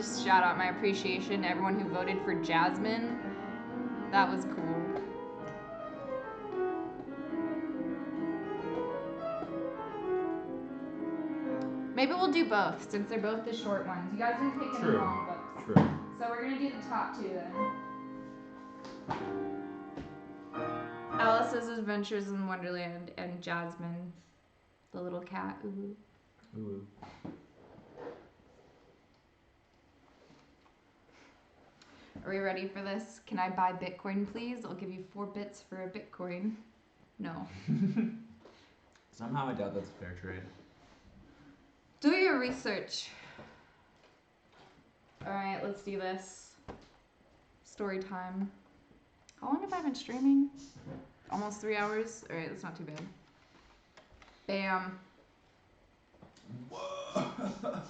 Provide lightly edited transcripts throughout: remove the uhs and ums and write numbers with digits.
just shout out my appreciation to everyone who voted for Jasmine. That was cool. Maybe we'll do both, since they're both the short ones. You guys didn't pick any long books. True. So we're gonna do the top two then. Alice's Adventures in Wonderland and Jasmine, the little cat. Ooh. Ooh. Are we ready for this? Can I buy Bitcoin, please? I'll give you 4 bits for a Bitcoin. No. Somehow I doubt that's a fair trade. Do your research. Alright, let's do this. Story time. How long have I been streaming? Almost 3 hours? Alright, that's not too bad. Bam. Whoa.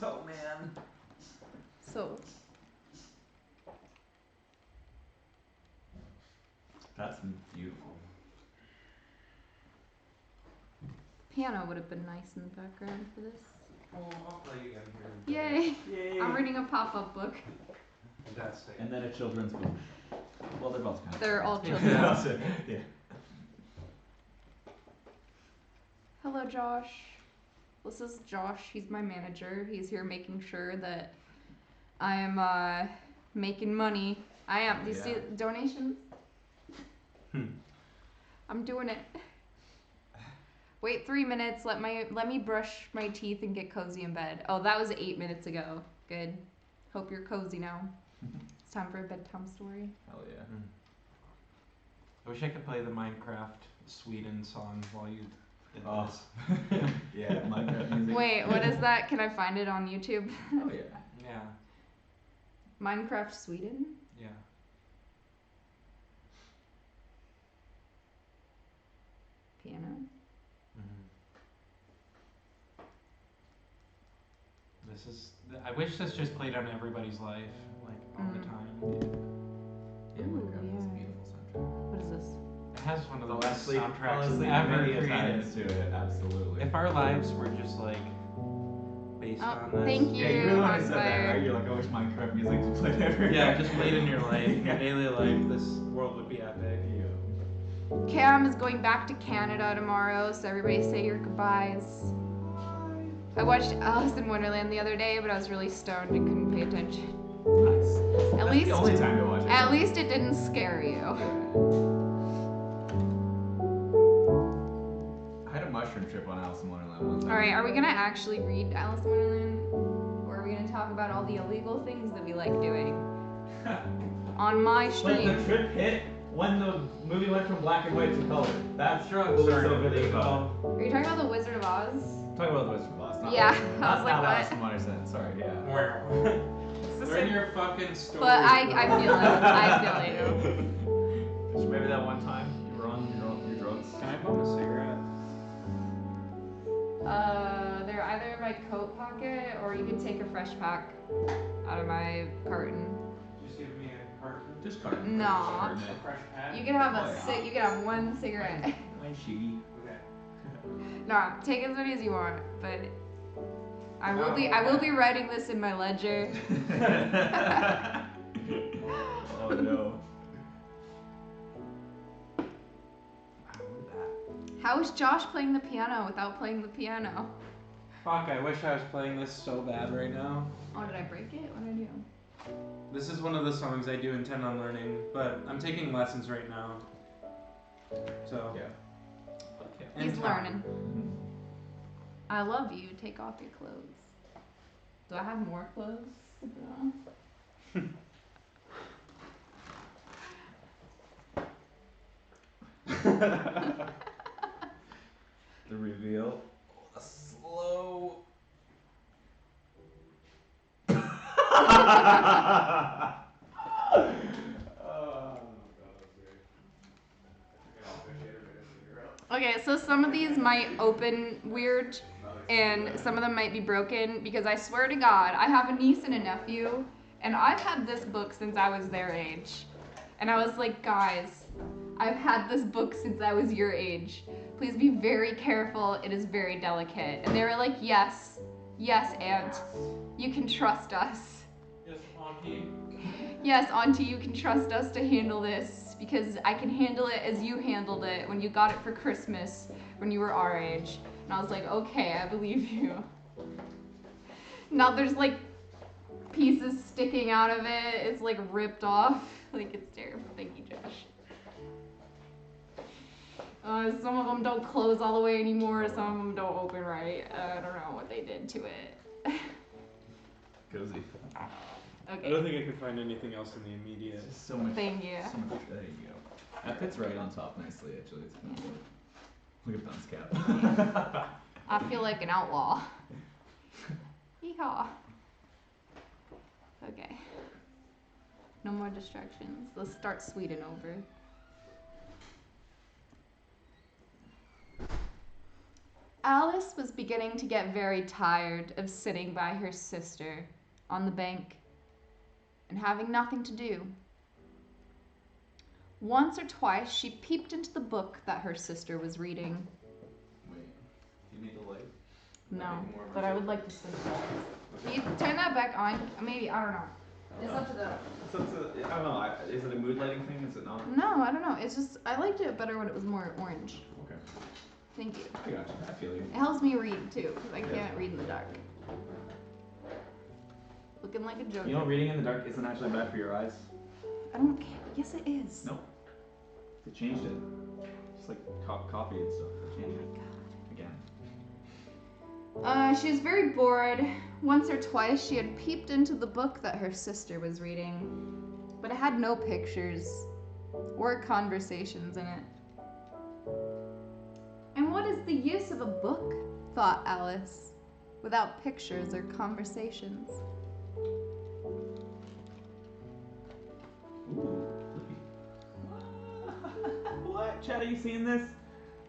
Oh, man. So. That's beautiful. Piano would have been nice in the background for this. Oh, I'll play again here. Yay! Yay. I'm reading a pop-up book. Fantastic. And then a children's book. Well, they're both kind of. They're all children. children. Yeah. Hello, Josh. This is Josh. He's my manager. He's here making sure that I am making money. I am. Do you see donations? I'm doing it. Wait 3 minutes. Let me brush my teeth and get cozy in bed. Oh, that was 8 minutes ago. Good. Hope you're cozy now. It's time for a bedtime story. Hell yeah. I wish I could play the Minecraft Sweden song while you did this. Yeah, Minecraft music. Wait, what is that? Can I find it on YouTube? Oh yeah. Yeah. Minecraft Sweden? Yeah. Piano. This is. I wish this just played on everybody's life, like all the time. Yeah, Minecraft is a yeah. beautiful soundtrack. What is this? It has one of the best Honestly, soundtracks ever many created. ties to it, absolutely. If our lives were just like based on this. Thank you. Yeah, you really want to on say that, fire. right? You're like, I wish Minecraft music just played everywhere. Yeah, just played in your life, your daily life. This world would be epic. Cam is going back to Canada tomorrow, so everybody say your goodbyes. I watched Alice in Wonderland the other day, but I was really stoned and couldn't pay attention. Nice. At That's least, the only time to watch it. at least it didn't scare you. I had a mushroom trip on Alice in Wonderland one time. All right, are we gonna actually read Alice in Wonderland, or are we gonna talk about all the illegal things that we like doing on my But stream? the trip hit when the movie went from black and white to color. That's Drugs what was are so good about Are you talking about the Wizard of Oz? it. Talking about the Wizard of Oz. Not Yeah, Alice. I was Not like, Alice what? in Wonderland. Sorry, yeah. Learn your fucking story. But I feel it. I feel you. Just maybe that one time you were on your drugs. Can I bum a cigarette? They're either in my coat pocket, or you can take a fresh pack out of my carton. Just give me a carton. Just carton. No. A fresh pack. You can have Oh, yeah. you can have one cigarette. My shitty. Okay. No, take as many as you want, but I will be writing this in my ledger. Oh no. How is Josh playing the piano without playing the piano? Fuck, I wish I was playing this so bad right now. Oh, did I break it? What did I do? This is one of the songs I do intend on learning, but I'm taking lessons right now. So. Yeah. Okay. He's And learning. I love you. Take off your clothes. Do I have more clothes? No. The reveal. Oh, the slow. Okay, so some of these might open weird, and some of them might be broken, because I swear to God, I have a niece and a nephew, and I've had this book since I was their age. And I was like, guys, I've had this book since I was your age. Please be very careful, it is very delicate. And they were like, yes, yes, Aunt, you can trust us. Yes, Auntie. Yes, Auntie, you can trust us to handle this because I can handle it as you handled it when you got it for Christmas when you were our age. And I was like, okay, I believe you. Now there's like pieces sticking out of it. It's like ripped off. Like it's terrible. Thank you, Josh. Some of them don't close all the way anymore. Some of them don't open right. I don't know what they did to it. Cozy. Okay. I don't think I could find anything else in the immediate. It's just so much. Thank you. So much. There you go. That fits right on top nicely, actually. It's kind of like a dunce cap. I feel like an outlaw. Yeehaw. Okay. No more distractions. Let's start Sweden over. Alice was beginning to get very tired of sitting by her sister on the bank and having nothing to do. Once or twice she peeped into the book that her sister was reading. Wait, do you need the light? No, but I would like to sleep. Can you turn that back on? Maybe, I don't know. It's up to the... I don't know. Is it a mood lighting thing? Is it not? No, I don't know. It's just, I liked it better when it was more orange. Okay. Thank you. I got you. I feel you. It helps me read too, because I can't read in the dark. Looking like a joker. You know, reading in the dark isn't actually bad for your eyes. I don't care. Yes, it is. Nope. They changed it. Just like coffee and stuff. They Oh changed my it god. again. She was very bored. Once or twice she had peeped into the book that her sister was reading, but it had no pictures or conversations in it. And what is the use of a book, thought Alice, without pictures or conversations? Ooh, Flippy. What? Chad, are you seeing this?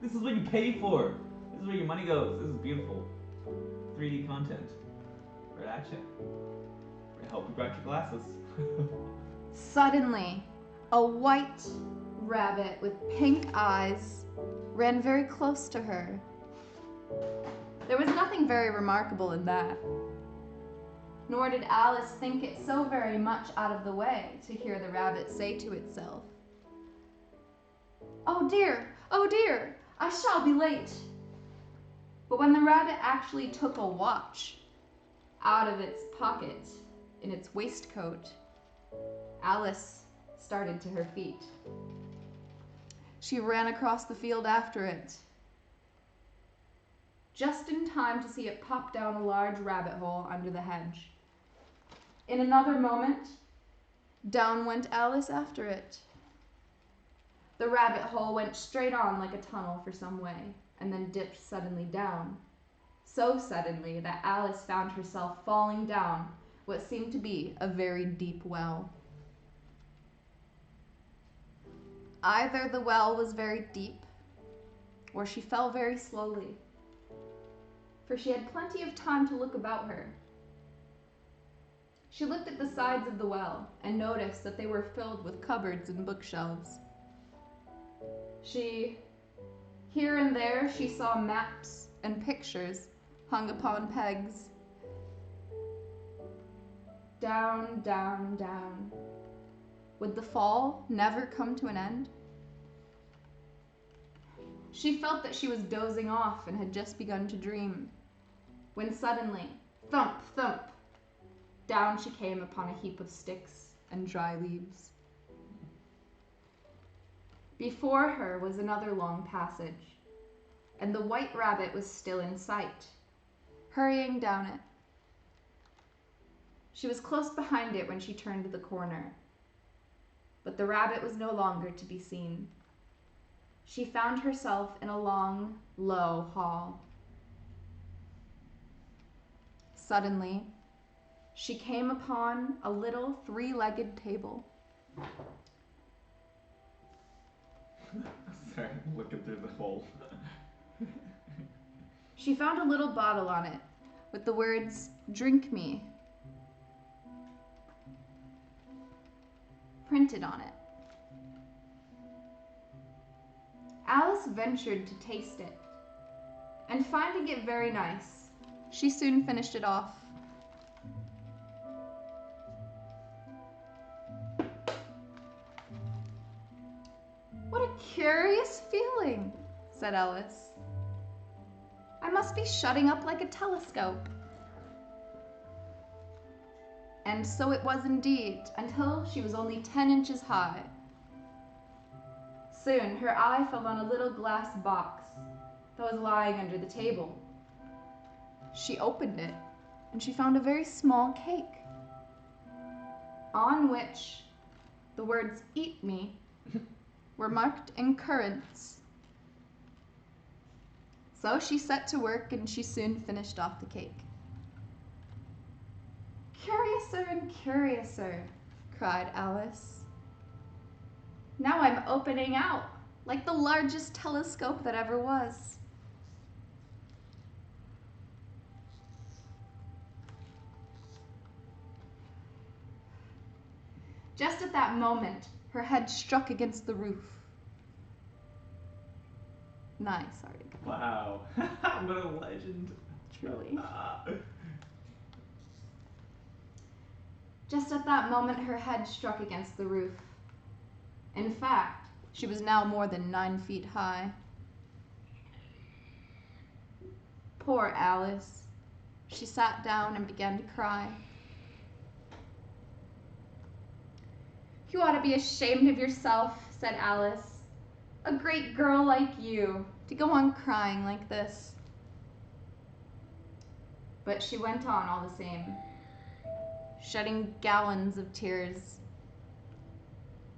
This is what you pay for. This is where your money goes. This is beautiful. 3D content. Right at you. I hope you brought your glasses. Suddenly, a white rabbit with pink eyes ran very close to her. There was nothing very remarkable in that. Nor did Alice think it so very much out of the way to hear the rabbit say to itself, oh dear, I shall be late." But when the rabbit actually took a watch out of its pocket in its waistcoat, Alice started to her feet. She ran across the field after it, just in time to see it pop down a large rabbit hole under the hedge. In another moment, down went Alice after it. The rabbit hole went straight on like a tunnel for some way, and then dipped suddenly down. So suddenly that Alice found herself falling down what seemed to be a very deep well. Either the well was very deep, or she fell very slowly, for she had plenty of time to look about her. She looked at the sides of the well and noticed that they were filled with cupboards and bookshelves. Here and there, she saw maps and pictures hung upon pegs. Down, down, down. Would the fall never come to an end? She felt that she was dozing off and had just begun to dream, when suddenly, thump, thump, down she came upon a heap of sticks and dry leaves. Before her was another long passage, and the white rabbit was still in sight, hurrying down it. She was close behind it when she turned the corner, but the rabbit was no longer to be seen. She found herself in a long, low hall. Suddenly, she came upon a little three-legged table. Sorry, looking through the hole. She found a little bottle on it with the words, "Drink me," printed on it. Alice ventured to taste it, and finding it very nice, she soon finished it off. What a curious feeling, said Alice. I must be shutting up like a telescope. And so it was indeed, until she was only 10 inches high. Soon her eye fell on a little glass box that was lying under the table. She opened it, and she found a very small cake, on which the words "Eat me" were marked in currants. So she set to work, and she soon finished off the cake. Curiouser and curiouser, cried Alice. Now I'm opening out, like the largest telescope that ever was. Just at that moment, her head struck against the roof. Nice, sorry. Wow. What a legend. Truly. Just at that moment, her head struck against the roof. In fact, she was now more than 9 feet high. Poor Alice. She sat down and began to cry. You ought to be ashamed of yourself, said Alice. A great girl like you, to go on crying like this. But she went on all the same, shedding gallons of tears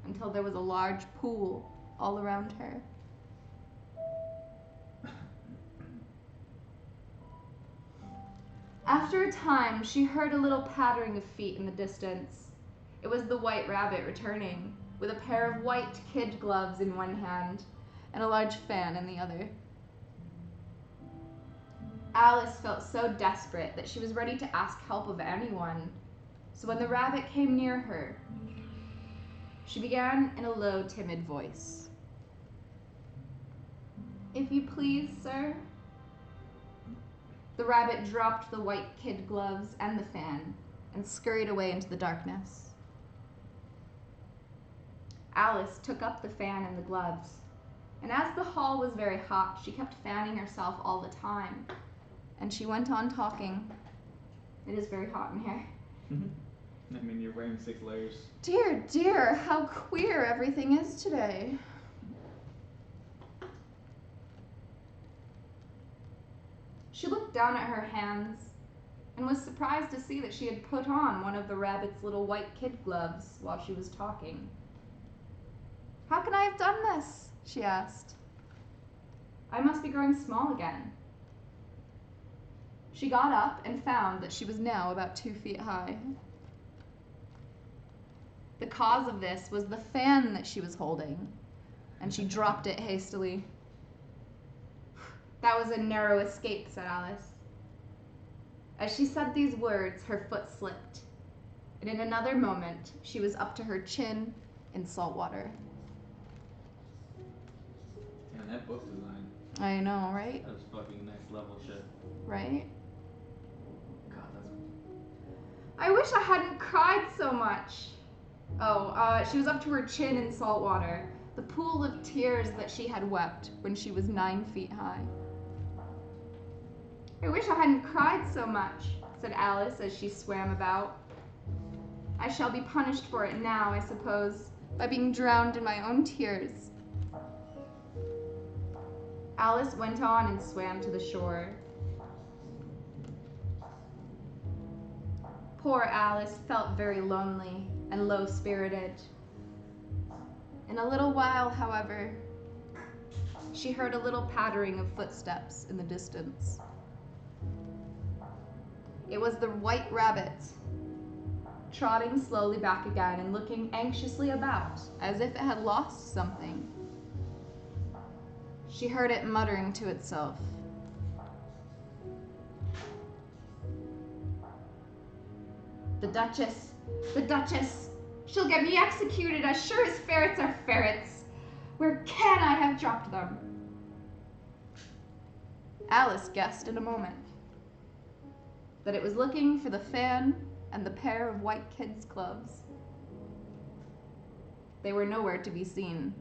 until there was a large pool all around her. After a time, she heard a little pattering of feet in the distance. It was the White Rabbit returning, with a pair of white kid gloves in one hand and a large fan in the other. Alice felt so desperate that she was ready to ask help of anyone. So when the rabbit came near her, she began in a low, timid voice. If you please, sir. The rabbit dropped the white kid gloves and the fan and scurried away into the darkness. Alice took up the fan and the gloves, and as the hall was very hot, she kept fanning herself all the time, and she went on talking. It is very hot in here. I mean, you're wearing 6 layers. Dear, dear, how queer everything is today. She looked down at her hands and was surprised to see that she had put on one of the rabbit's little white kid gloves while she was talking. How can I have done this? She asked. I must be growing small again. She got up and found that she was now about 2 feet high. The cause of this was the fan that she was holding, and she dropped it hastily. That was a narrow escape, said Alice. As she said these words, her foot slipped, and in another moment, she was up to her chin in salt water. And that book design. I know, right? That was fucking next level shit. Right? God, that's... I wish I hadn't cried so much. She was up to her chin in salt water, the pool of tears that she had wept when she was 9 feet high. I wish I hadn't cried so much, said Alice as she swam about. I shall be punished for it now, I suppose, by being drowned in my own tears. Alice went on and swam to the shore. Poor Alice felt very lonely and low-spirited. In a little while, however, she heard a little pattering of footsteps in the distance. It was the White Rabbit, trotting slowly back again and looking anxiously about, as if it had lost something. She heard it muttering to itself. The Duchess, she'll get me executed as sure as ferrets are ferrets. Where can I have dropped them? Alice guessed in a moment that it was looking for the fan and the pair of white kid's gloves. They were nowhere to be seen.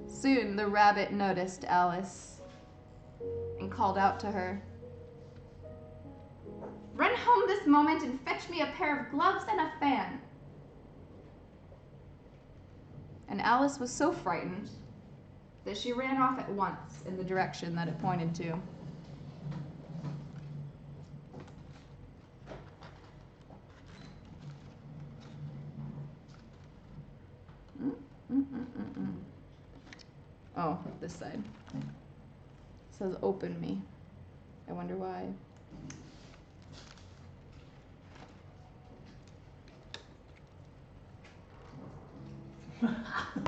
Soon the rabbit noticed Alice and called out to her. "Run home this moment and fetch me a pair of gloves and a fan." And Alice was so frightened that she ran off at once in the direction that it pointed to. Oh, this side. It says open me. I wonder why.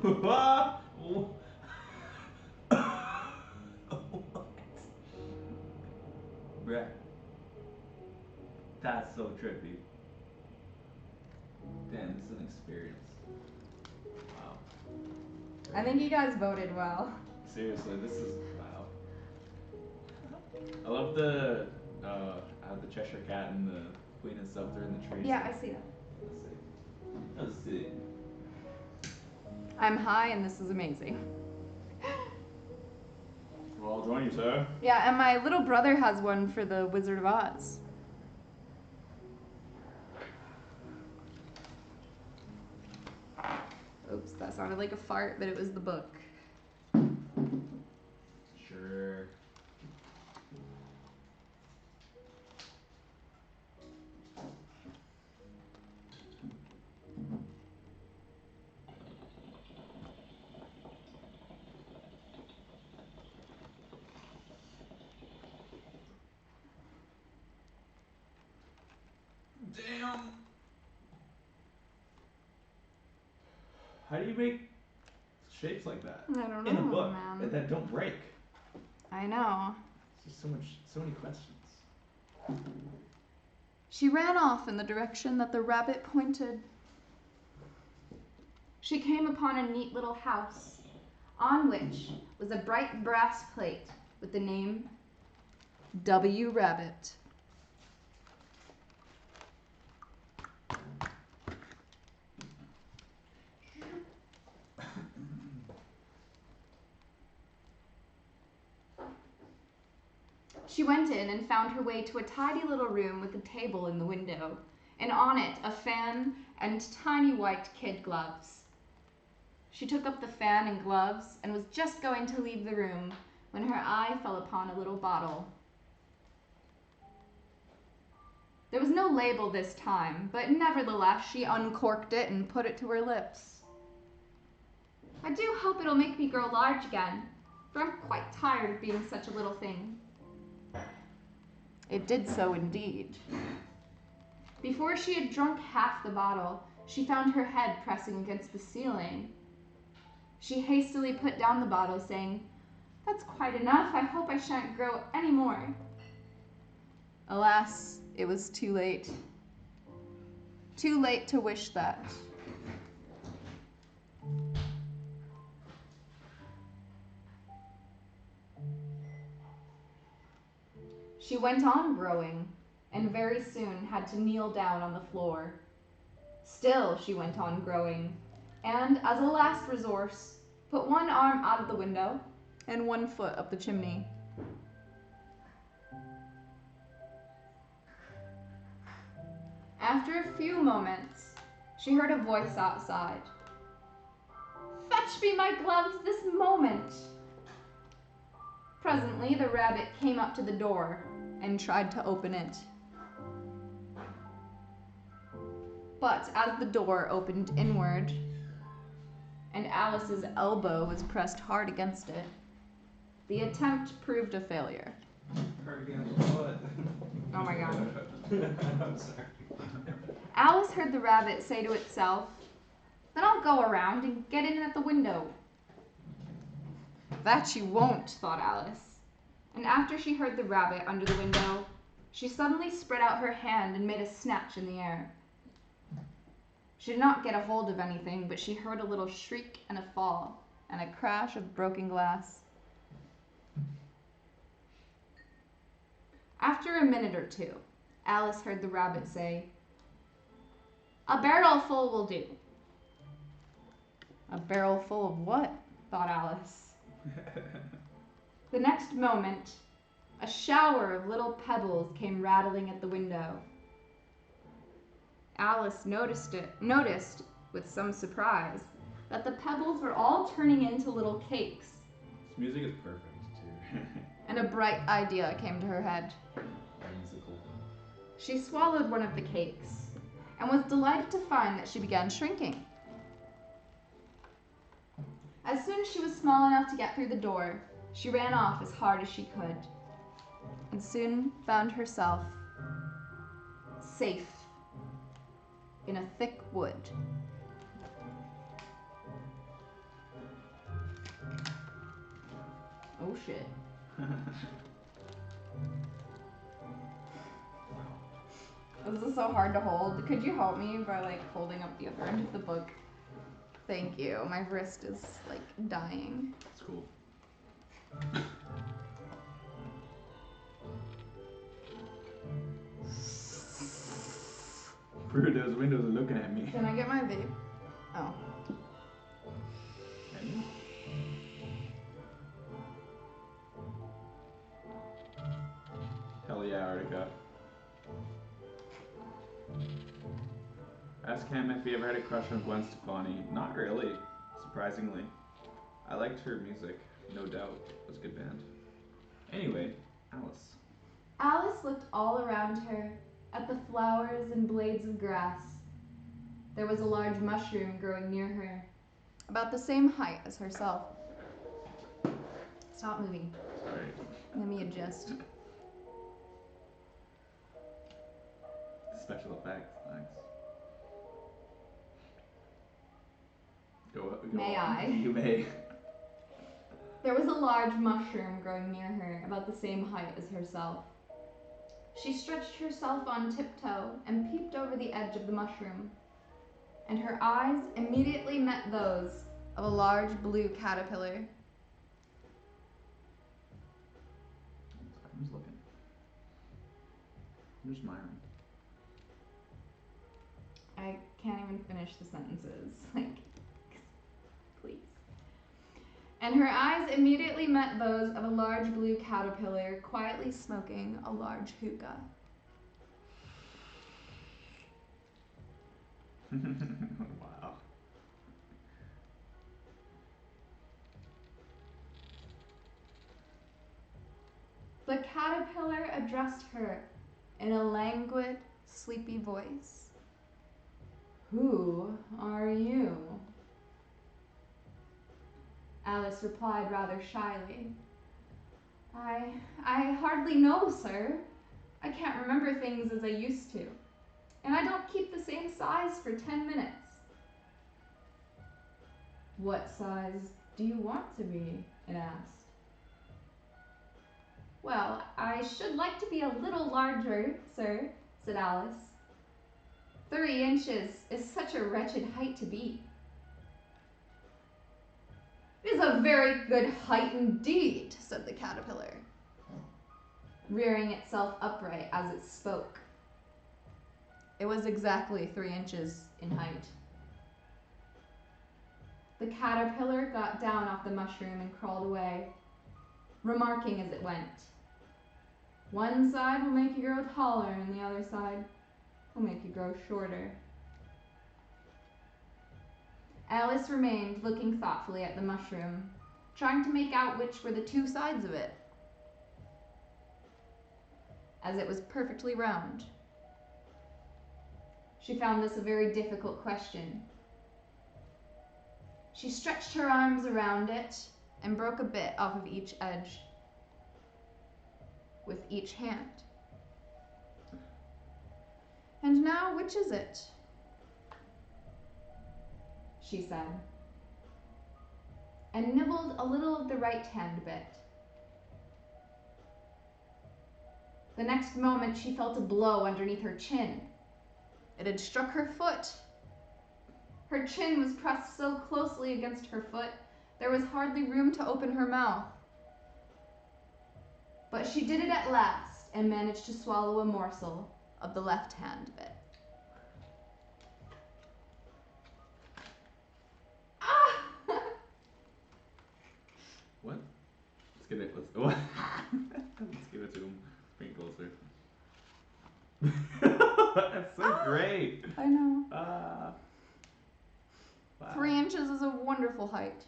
What? Bruh. That's so trippy. Damn, this is an experience. Wow. I think you guys voted well. Seriously, this is wow. I love the how the Cheshire Cat and the Queen and stuff. They're in the trees. Yeah, I see that. That's sick. I'm high and this is amazing. Well, I'll join you, sir. Yeah, and my little brother has one for the Wizard of Oz. Oops, that sounded like a fart, but it was the book. Sure. Damn. How do you make shapes like that I don't know, in a book man. that don't break? I know. It's just so many questions. She ran off in the direction that the rabbit pointed. She came upon a neat little house, on which was a bright brass plate with the name W. Rabbit. She went in and found her way to a tidy little room with a table in the window, and on it a fan and tiny white kid gloves. She took up the fan and gloves and was just going to leave the room when her eye fell upon a little bottle. There was no label this time, but nevertheless she uncorked it and put it to her lips. "I do hope it'll make me grow large again, for I'm quite tired of being such a little thing." It did so indeed. Before she had drunk half the bottle, she found her head pressing against the ceiling. She hastily put down the bottle, saying, "That's quite enough. I hope I shan't grow any more." Alas, it was too late. Too late to wish that. She went on growing, and very soon had to kneel down on the floor. Still she went on growing, and as a last resource, put one arm out of the window and one foot up the chimney. After a few moments, she heard a voice outside. "Fetch me my gloves this moment." Presently, the rabbit came up to the door and tried to open it. But as the door opened inward, and Alice's elbow was pressed hard against it, the attempt proved a failure. Hard against what? Oh my god. I'm sorry. Alice heard the rabbit say to itself, "Then I'll go around and get in at the window." "That you won't," thought Alice. And after she heard the rabbit under the window, she suddenly spread out her hand and made a snatch in the air. She did not get a hold of anything, but she heard a little shriek and a fall, and a crash of broken glass. After a minute or two, Alice heard the rabbit say, "A barrel full will do." "A barrel full of what?" thought Alice. The next moment, a shower of little pebbles came rattling at the window. Alice noticed with some surprise that the pebbles were all turning into little cakes. This music is perfect too. And a bright idea came to her head. Musical. She swallowed one of the cakes and was delighted to find that she began shrinking. As soon as she was small enough to get through the door, she ran off as hard as she could and soon found herself safe in a thick wood. Oh shit. This is so hard to hold. Could you help me by like holding up the other end of the book? Thank you. My wrist is like dying. It's cool. Bro, those windows are looking at me. Can I get my vape? Oh. Can you? Hell yeah, Artica. Ask him if he ever had a crush on Gwen Stefani. Not really, surprisingly. I liked her music, no doubt. It was a good band. Anyway, Alice. Alice looked all around her at the flowers and blades of grass. There was a large mushroom growing near her, about the same height as herself. Stop moving. Sorry. Let me adjust. Special effects, thanks. Go May on. I? You may. There was a large mushroom growing near her, about the same height as herself. She stretched herself on tiptoe and peeped over the edge of the mushroom, and her eyes immediately met those of a large blue caterpillar. Who's looking? Where's Myron? I can't even finish the sentences. Like, please. And her eyes immediately met those of a large blue caterpillar quietly smoking a large hookah. Wow. The caterpillar addressed her in a languid, sleepy voice. "Who are you?" Alice replied rather shyly. I hardly know, sir. I can't remember things as I used to, and I don't keep the same size for 10 minutes. What size do you want to be? It asked. Well, I should like to be a little larger, sir, said Alice. 3 inches is such a wretched height to be. It is a very good height indeed, said the caterpillar, rearing itself upright as it spoke. It was exactly 3 inches in height. The caterpillar got down off the mushroom and crawled away, remarking as it went, "One side will make you grow taller and the other side will make you grow shorter." Alice remained looking thoughtfully at the mushroom, trying to make out which were the 2 sides of it, as it was perfectly round. She found this a very difficult question. She stretched her arms around it and broke a bit off of each edge with each hand. "And now, which is it?" she said, and nibbled a little of the right hand bit. The next moment she felt a blow underneath her chin. It had struck her foot. Her chin was pressed so closely against her foot, there was hardly room to open her mouth. But she did it at last and managed to swallow a morsel of the left hand bit. Ah! What? Let's give it to him. Bring it closer. That's so great. I know. Wow. 3 inches is a wonderful height.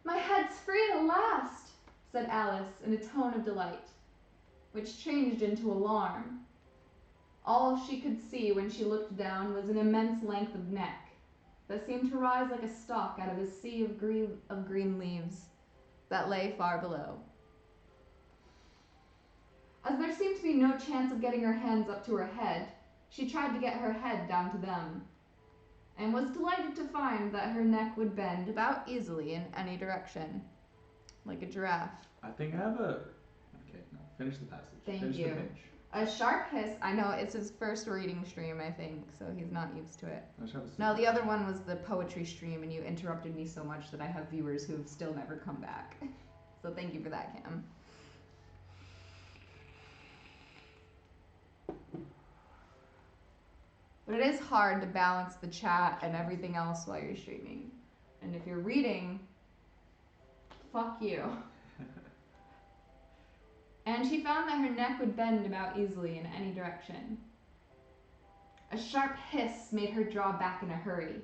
My head's free at last, said Alice in a tone of delight, which changed into alarm. All she could see when she looked down was an immense length of neck that seemed to rise like a stalk out of a sea of green leaves that lay far below. As there seemed to be no chance of getting her hands up to her head, she tried to get her head down to them, and was delighted to find that her neck would bend about easily in any direction, like a giraffe. I think I have a... Okay, no, finish the passage. Thank finish you. The page. A sharp hiss. I know, it's his first reading stream, I think, so he's not used to it. I should have a No, the super- other one was the poetry stream, and you interrupted me so much that I have viewers who have still never come back. So thank you for that, Cam. But it is hard to balance the chat and everything else while you're streaming. And if you're reading, fuck you. And she found that her neck would bend about easily in any direction. A sharp hiss made her draw back in a hurry.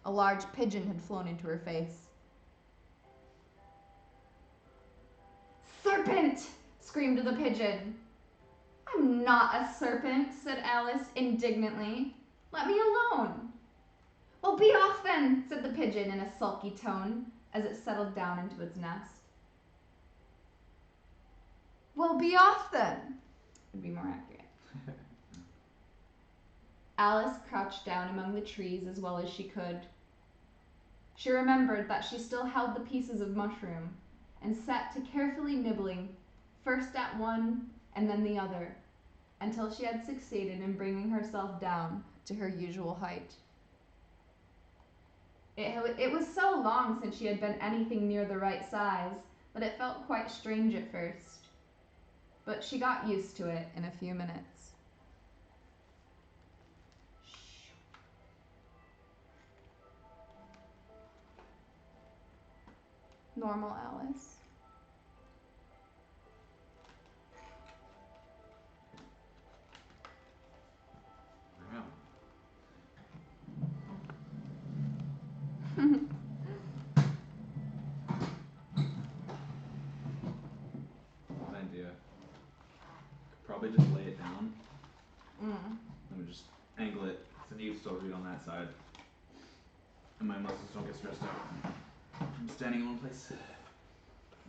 A large pigeon had flown into her face. "Serpent!" screamed the pigeon. "I'm not a serpent," said Alice indignantly. "Let me alone." "Well, be off then," said the pigeon in a sulky tone as it settled down into its nest. "Well, be off then," would be more accurate. Alice crouched down among the trees as well as she could. She remembered that she still held the pieces of mushroom and set to carefully nibbling, first at one and then the other, until she had succeeded in bringing herself down to her usual height. It was so long since she had been anything near the right size that it felt quite strange at first, but she got used to it in a few minutes. Normal Alice. Wow. Good idea. Probably just lay it down and we just angle it so you still read on that side. And my muscles don't get stressed out. I'm standing in one place.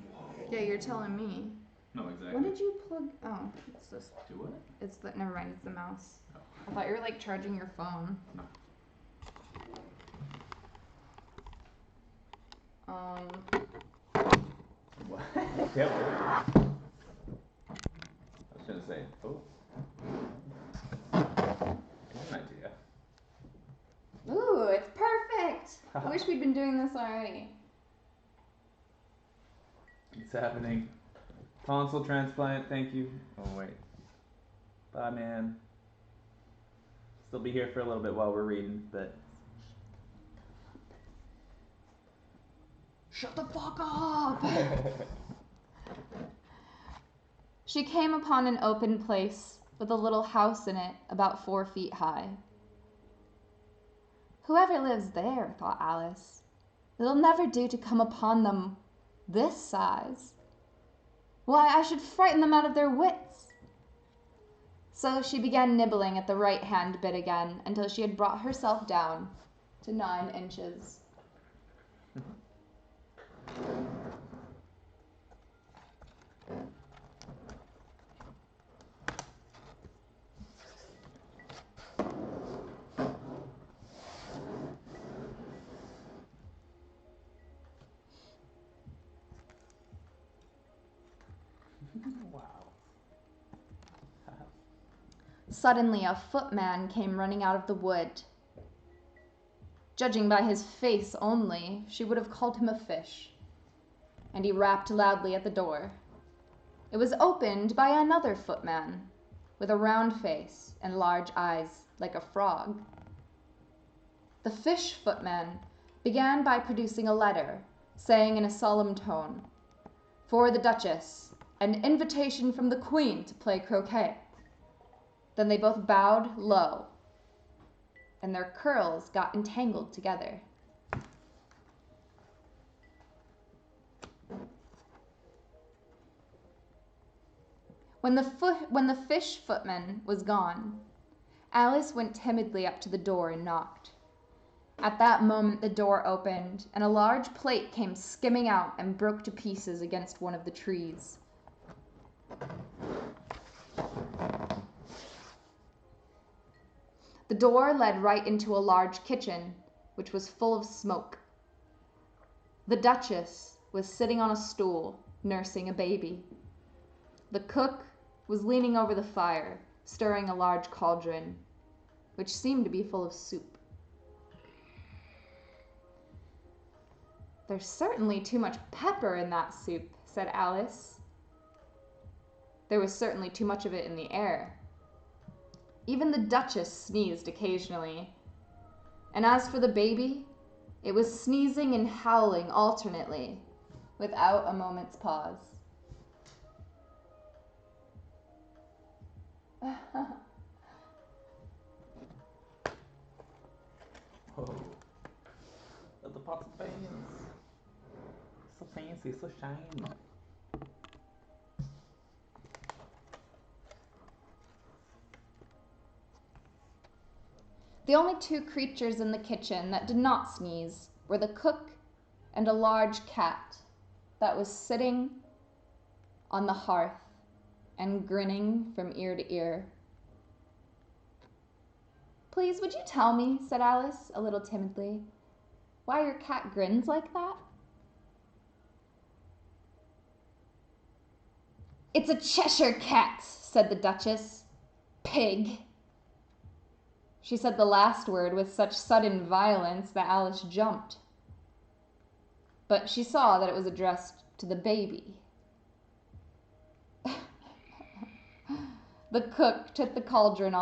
Whoa. Yeah, you're telling me. No, exactly. When did you plug? Oh, it's this. Do what? It's the. Never mind. It's the mouse. Oh. I thought you were like charging your phone. No. What? Yeah, I was gonna say, oh. Good idea. Ooh, it's perfect. I wish we'd been doing this already. It's happening. Tonsil transplant, thank you. Oh, wait. Bye, man. Still be here for a little bit while we're reading, but... Shut the fuck up! She came upon an open place with a little house in it about 4 feet high. Whoever lives there, thought Alice. It'll never do to come upon them this size. Why, I should frighten them out of their wits. So she began nibbling at the right-hand bit again until she had brought herself down to 9 inches. Wow. Suddenly a footman came running out of the wood. Judging by his face only, she would have called him a fish. And he rapped loudly at the door. It was opened by another footman, with a round face and large eyes like a frog. The fish footman began by producing a letter, saying in a solemn tone, "For the Duchess, an invitation from the Queen to play croquet." Then they both bowed low, and their curls got entangled together. When the fish footman was gone, Alice went timidly up to the door and knocked. At that moment the door opened, and a large plate came skimming out and broke to pieces against one of the trees. The door led right into a large kitchen, which was full of smoke. The Duchess was sitting on a stool, nursing a baby. The cook was leaning over the fire, stirring a large cauldron, which seemed to be full of soup. "There's certainly too much pepper in that soup," said Alice. There was certainly too much of it in the air. Even the Duchess sneezed occasionally. And as for the baby, it was sneezing and howling alternately, without a moment's pause. Oh, the pots and pans. So fancy, so shiny. The only two creatures in the kitchen that did not sneeze were the cook and a large cat that was sitting on the hearth and grinning from ear to ear. "Please, would you tell me," said Alice, a little timidly, "why your cat grins like that?" "It's a Cheshire cat," said the Duchess. "Pig." She said the last word with such sudden violence that Alice jumped. But she saw that it was addressed to the baby. The cook took the cauldron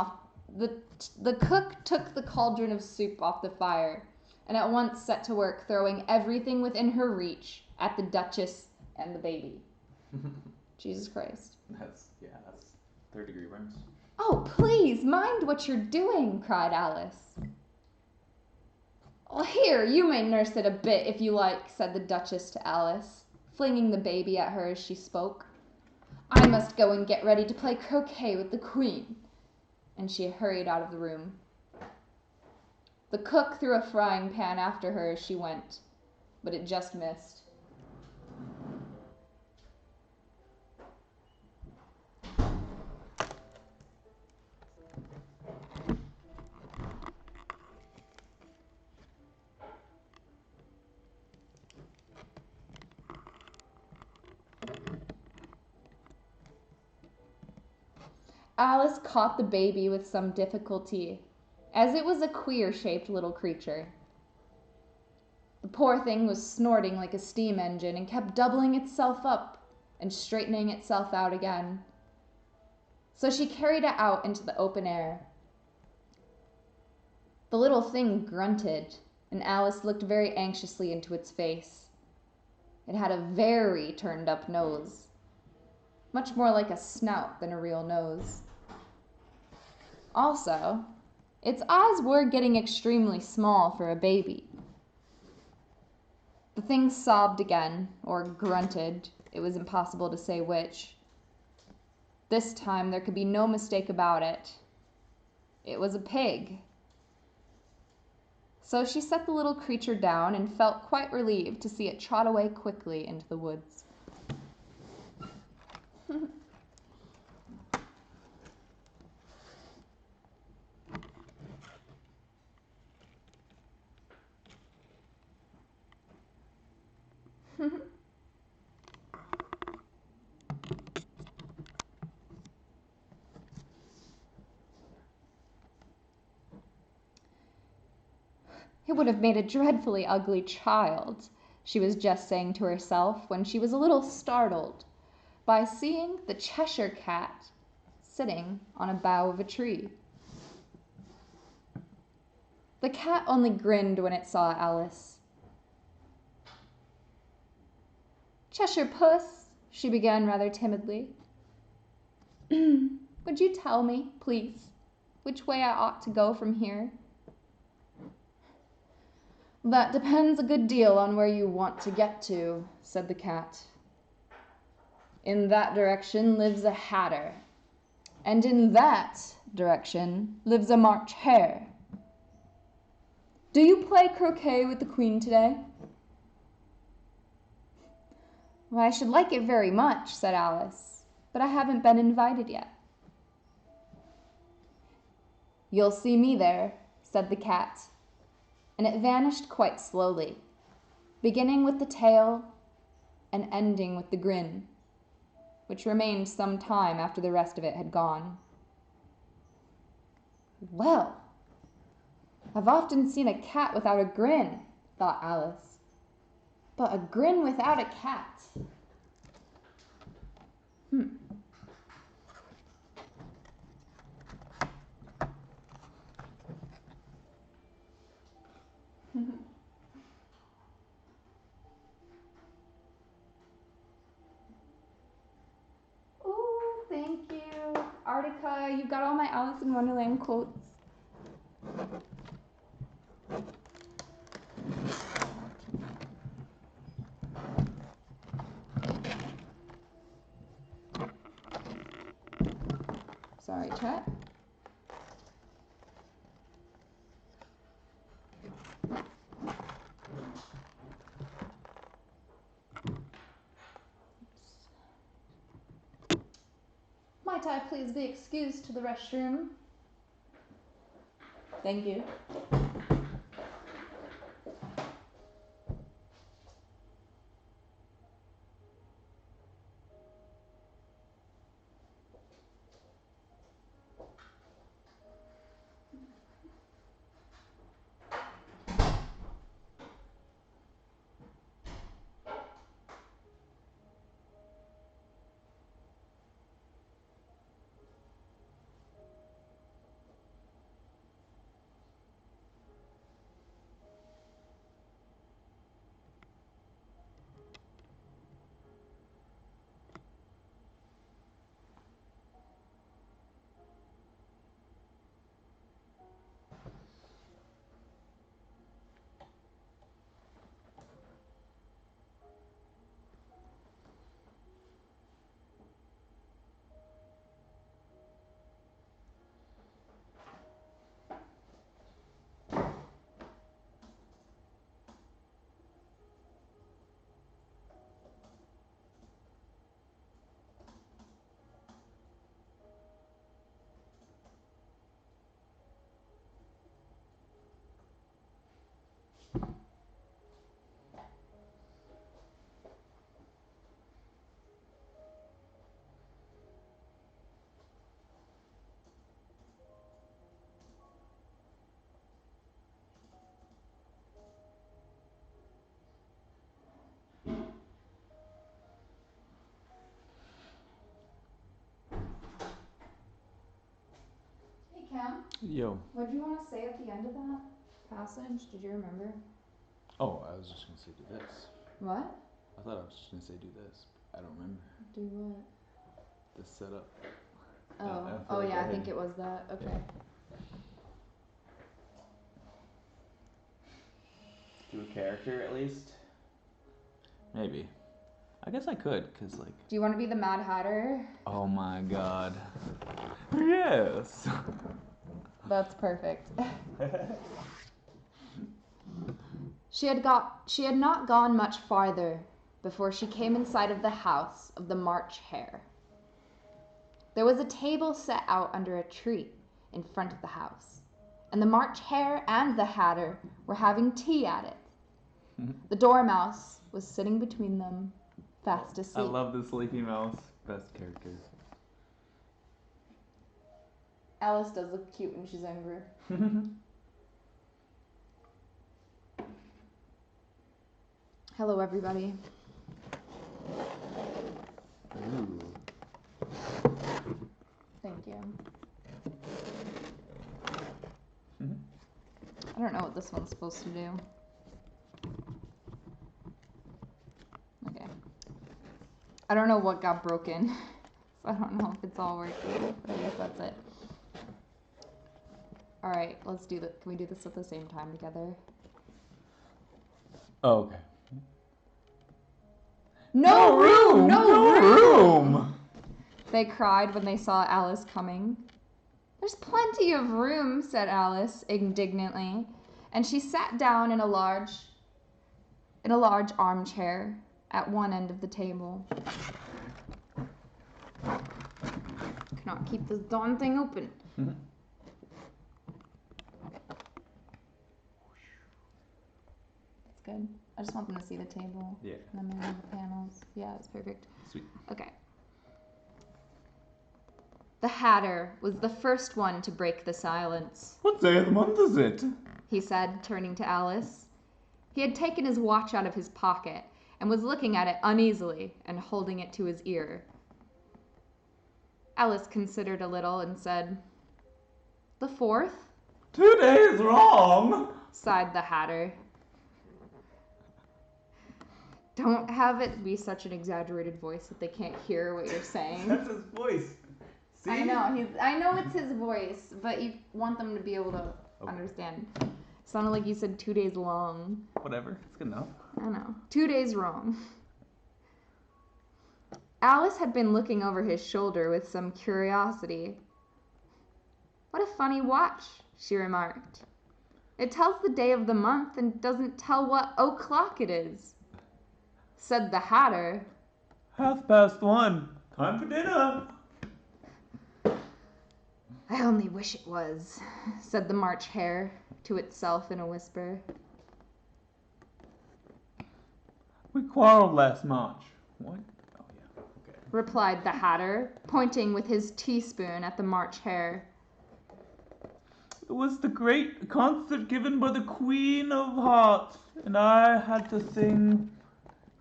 of soup off the fire and at once set to work throwing everything within her reach at the Duchess and the baby. Jesus Christ. That's third-degree burns. "Oh, please, mind what you're doing," cried Alice. "Oh, here, you may nurse it a bit if you like," said the Duchess to Alice, flinging the baby at her as she spoke. "I must go and get ready to play croquet with the Queen." And she hurried out of the room. The cook threw a frying pan after her as she went, but it just missed. Alice caught the baby with some difficulty, as it was a queer-shaped little creature. The poor thing was snorting like a steam engine and kept doubling itself up and straightening itself out again. So she carried it out into the open air. The little thing grunted, and Alice looked very anxiously into its face. It had a very turned-up nose, much more like a snout than a real nose. Also, its eyes were getting extremely small for a baby. The thing sobbed again, or grunted. It was impossible to say which. This time there could be no mistake about it. It was a pig. So she set the little creature down and felt quite relieved to see it trot away quickly into the woods. "It would have made a dreadfully ugly child," she was just saying to herself when she was a little startled by seeing the Cheshire cat sitting on a bough of a tree. The cat only grinned when it saw Alice, Cheshire Puss, she began rather timidly. Would you tell me, please, which way I ought to go from here? That depends a good deal on where you want to get to, said the cat. In that direction lives a hatter, and in that direction lives a March hare. Do you play croquet with the Queen today? Well, I should like it very much, said Alice, but I haven't been invited yet. You'll see me there, said the cat, and it vanished quite slowly, beginning with the tail and ending with the grin, which remained some time after the rest of it had gone. Well, I've often seen a cat without a grin, thought Alice, but a grin without a cat. Oh, thank you. Artica, you've got all my Alice in Wonderland quotes. Sorry, chat. Might I please be excused to the restroom? Thank you. Cam, Yo. what did you want to say at the end of that passage? Did you remember? Oh, I was just gonna say do this. What? I thought I was just gonna say do this. I don't remember. Do what? The setup. Oh yeah, I think it was that. Okay. Yeah. Do a character at least? Maybe. I guess I could, cause like. Do you want to be the Mad Hatter? Oh my god. Yes. That's perfect. She had not gone much farther before she came in sight of the house of the March Hare. There was a table set out under a tree in front of the house, and the March Hare and the Hatter were having tea at it. The Dormouse was sitting between them, fast asleep. I love the Sleepy Mouse. Best character. Alice does look cute when she's angry. Hello, everybody. Ooh. Thank you. I don't know what this one's supposed to do. Okay. I don't know what got broken. So I don't know if it's all working. But I guess that's it. Alright, let's do can we do this at the same time together? Oh, okay. No room! No room! They cried when they saw Alice coming. There's plenty of room, said Alice indignantly, and she sat down in a large armchair at one end of the table. Cannot keep this darn thing open. Mm-hmm. That's good. I just want them to see the table. Yeah. And then maybe the panels. Yeah, it's perfect. Sweet. Okay. The Hatter was the first one to break the silence. What day of the month is it? He said, turning to Alice. He had taken his watch out of his pocket and was looking at it uneasily and holding it to his ear. Alice considered a little and said, "The 4th?" 2 days wrong, sighed the Hatter. Don't have it be such an exaggerated voice that they can't hear what you're saying. That's his voice. See? I know it's his voice, but you want them to be able to understand. Sounded like you said 2 days long. Whatever, it's good enough. I know. 2 days wrong. Alice had been looking over his shoulder with some curiosity. What a funny watch, she remarked. It tells the day of the month and doesn't tell what o'clock it is. Said the Hatter. 1:30. Time for dinner. I only wish it was, said the March Hare to itself in a whisper. We quarreled last March. What? Oh, yeah. Okay. Replied the Hatter, pointing with his teaspoon at the March Hare. It was the great concert given by the Queen of Hearts, and I had to sing,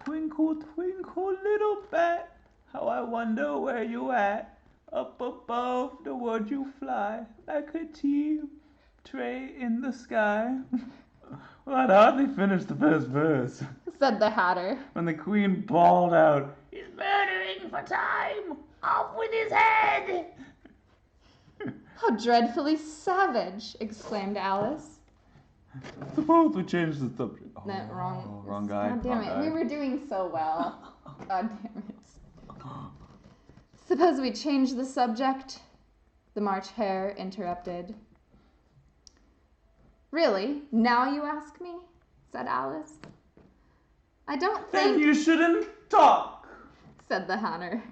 "Twinkle, twinkle, little bat, how I wonder where you at. Up above the world you fly, like a tea tray in the sky." Well, I'd hardly finished the first verse Said the Hatter. when the Queen bawled out, "He's murdering for time! Off with his head!" How dreadfully savage, exclaimed Alice. Suppose we change the subject. Oh, No, wrong. Wrong guy. God damn wrong it. guy. We were doing so well. God damn it. Suppose we change the subject? The March Hare interrupted. Really? Now you ask me? Said Alice. I don't Then think, you shouldn't talk. said the Hatter.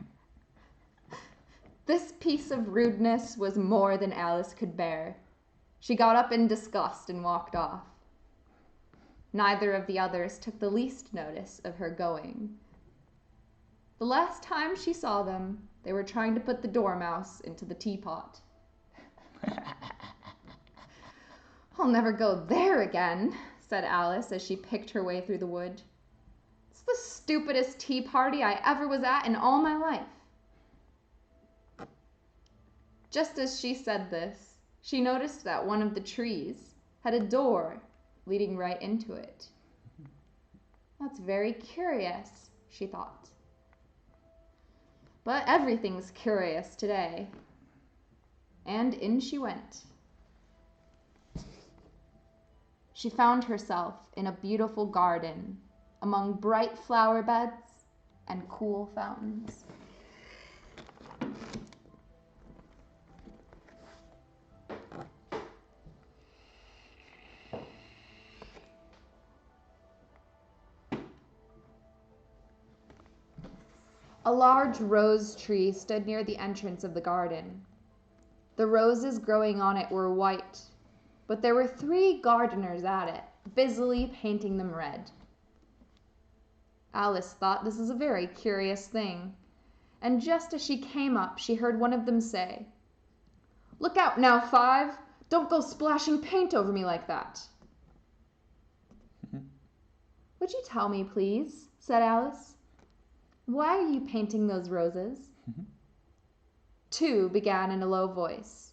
This piece of rudeness was more than Alice could bear. She got up in disgust and walked off. Neither of the others took the least notice of her going. The last time she saw them, they were trying to put the dormouse into the teapot. I'll never go there again, said Alice as she picked her way through the wood. It's the stupidest tea party I ever was at in all my life. Just as she said this, she noticed that one of the trees had a door leading right into it. That's very curious, she thought. But everything's curious today. And in she went. She found herself in a beautiful garden among bright flower beds and cool fountains. A large rose tree stood near the entrance of the garden. The roses growing on it were white, but there were 3 gardeners at it, busily painting them red. Alice thought this was a very curious thing, and just as she came up, she heard one of them say, "Look out now, 5! Don't go splashing paint over me like that." "Would you tell me, please?" said Alice. "Why are you painting those roses?" 2 began in a low voice.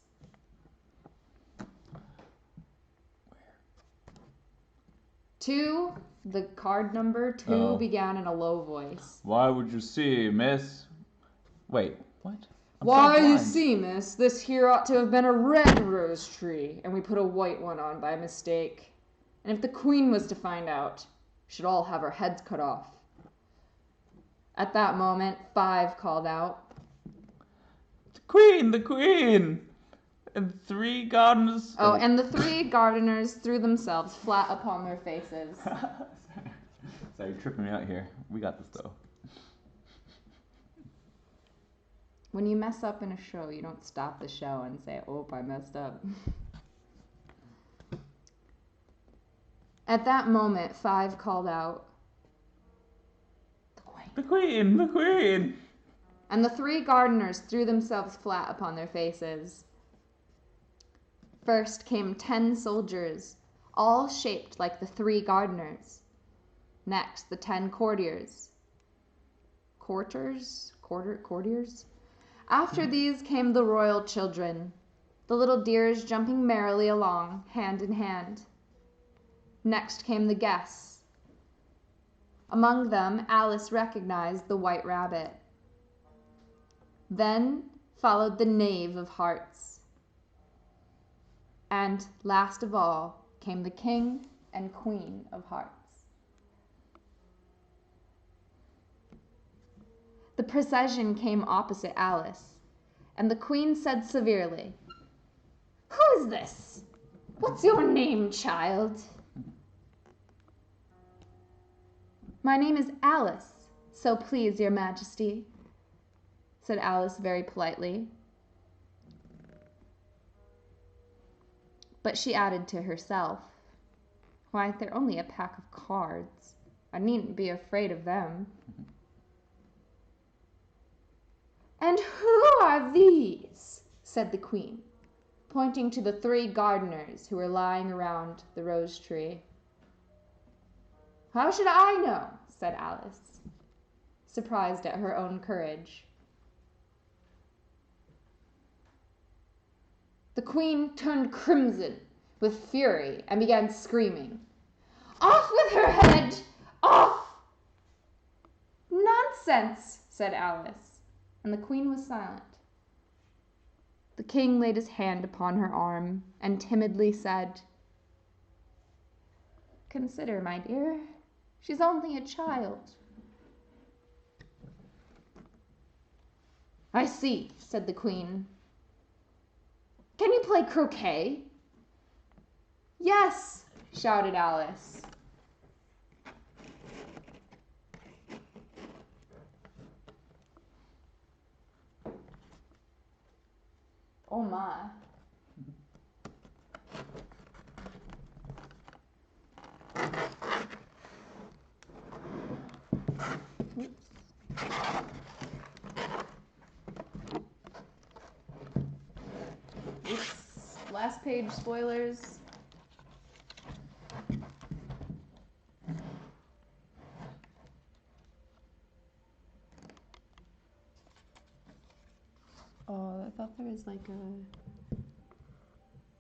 2, the card number 2 began in a low voice. Why would you see, miss? Wait, what? Why, you see, miss, this here ought to have been a red rose tree, and we put a white one on by mistake. And if the queen was to find out, we should all have our heads cut off. At that moment, 5 called out, The queen! And 3 gardeners... Oh, and the 3 gardeners threw themselves flat upon their faces. Sorry, you're tripping me out here. We got this, though. When you mess up in a show, you don't stop the show and say, oh, I messed up. At that moment, 5 called out, The queen! And the 3 gardeners threw themselves flat upon their faces. First came 10 soldiers, all shaped like the 3 gardeners. Next, the 10 courtiers. Courtiers? After these came the royal children, the little deers jumping merrily along, hand in hand. Next came the guests. Among them, Alice recognized the White Rabbit. Then followed the Knave of Hearts. And last of all came the King and Queen of Hearts. The procession came opposite Alice, and the Queen said severely, Who is this? What's your name, child? My name is Alice, so please your majesty, said Alice very politely. But she added to herself, Why, they're only a pack of cards. I needn't be afraid of them. And who are these? Said the Queen, pointing to the 3 gardeners who were lying around the rose tree. How should I know? Said Alice, surprised at her own courage. The Queen turned crimson with fury and began screaming, Off with her head! Off! Nonsense, said Alice, and the Queen was silent. The King laid his hand upon her arm and timidly said, Consider, my dear, she's only a child. I see, said the Queen. Can you play croquet? Yes, shouted Alice. Oh my. Oops. Last page spoilers. Oh, I thought there was like a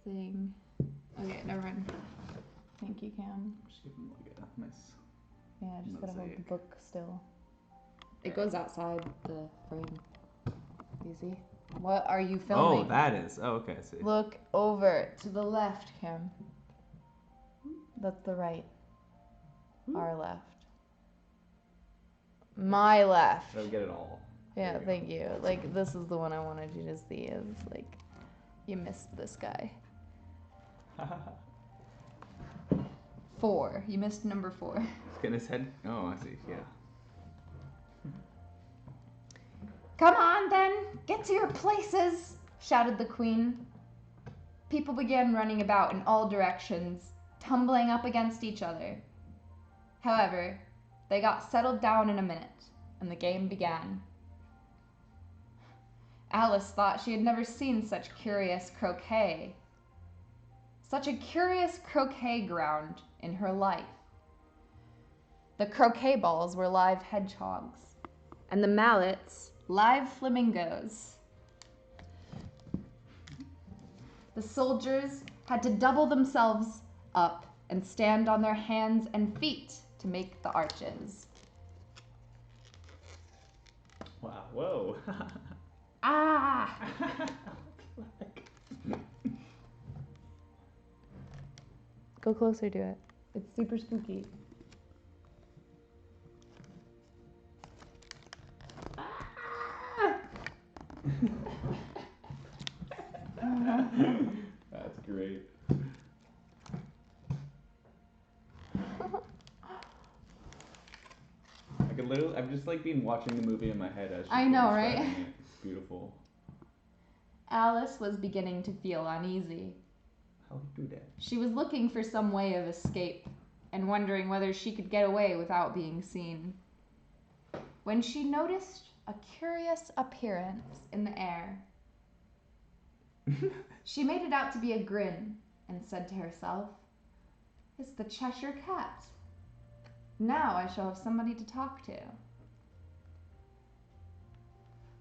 thing. Okay, never mind. Thank you, Cam. Just give him like a nice... Yeah, I just gotta hold the mosaic. book still. It goes outside the frame. Easy. What are you filming? Oh, that is. Oh, okay, I see. Look over to the left, Cam. That's the right. Our left. My left. I'll get it all. Yeah, There we thank you. Like, this is the one I wanted you to see. Is like, you missed this guy. 4. You missed number 4. He's getting his head... Oh, I see, yeah. Come on, then! Get to your places! Shouted the Queen. People began running about in all directions, tumbling up against each other. However, they got settled down in a minute, and the game began. Alice thought she had never seen such curious croquet. Such a curious croquet ground in her life. The croquet balls were live hedgehogs, and the mallets live flamingos. The soldiers had to double themselves up and stand on their hands and feet to make the arches. Wow. Whoa. Ah! Go closer to it. It's super spooky. That's great. I'm just like been watching the movie in my head as I know, you're right? describing it. It's beautiful. Alice was beginning to feel uneasy. How do you do that? She was looking for some way of escape and wondering whether she could get away without being seen, when she noticed a curious appearance in the air. She made it out to be a grin and said to herself, "It's the Cheshire Cat. Now I shall have somebody to talk to."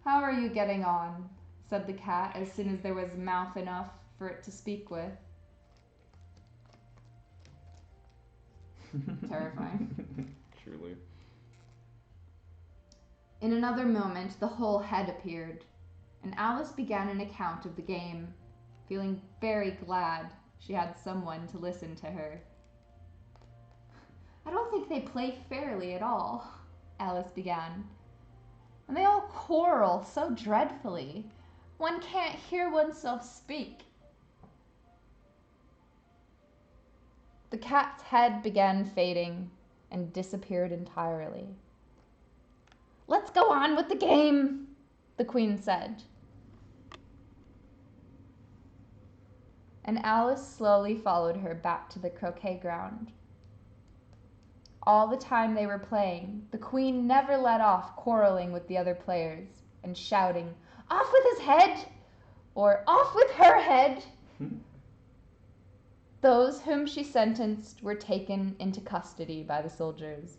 "How are you getting on?" said the cat as soon as there was mouth enough for it to speak with. Terrifying. Truly. In another moment, the whole head appeared, and Alice began an account of the game, feeling very glad she had someone to listen to her. "I don't think they play fairly at all," Alice began. "And they all quarrel so dreadfully. One can't hear oneself speak." The cat's head began fading and disappeared entirely. "Let's go on with the game," the queen said. And Alice slowly followed her back to the croquet ground. All the time they were playing, the queen never let off quarreling with the other players and shouting, "Off with his head!" or "Off with her head!" Those whom she sentenced were taken into custody by the soldiers.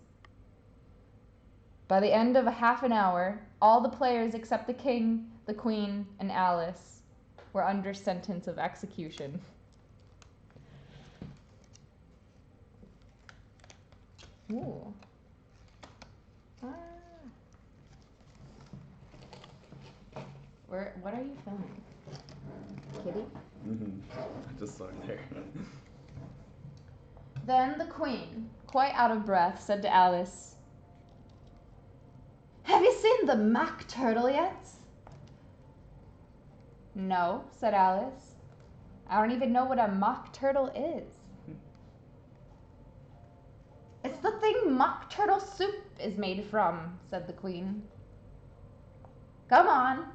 By the end of a half an hour, all the players except the king, the queen, and Alice were under sentence of execution. Ooh. What are you filming? Kitty? I just saw it there. Then the queen, quite out of breath, said to Alice, "Have you seen the mock turtle yet?" "No," said Alice. "I don't even know what a mock turtle is." "It's the thing mock turtle soup is made from," said the queen. "Come on,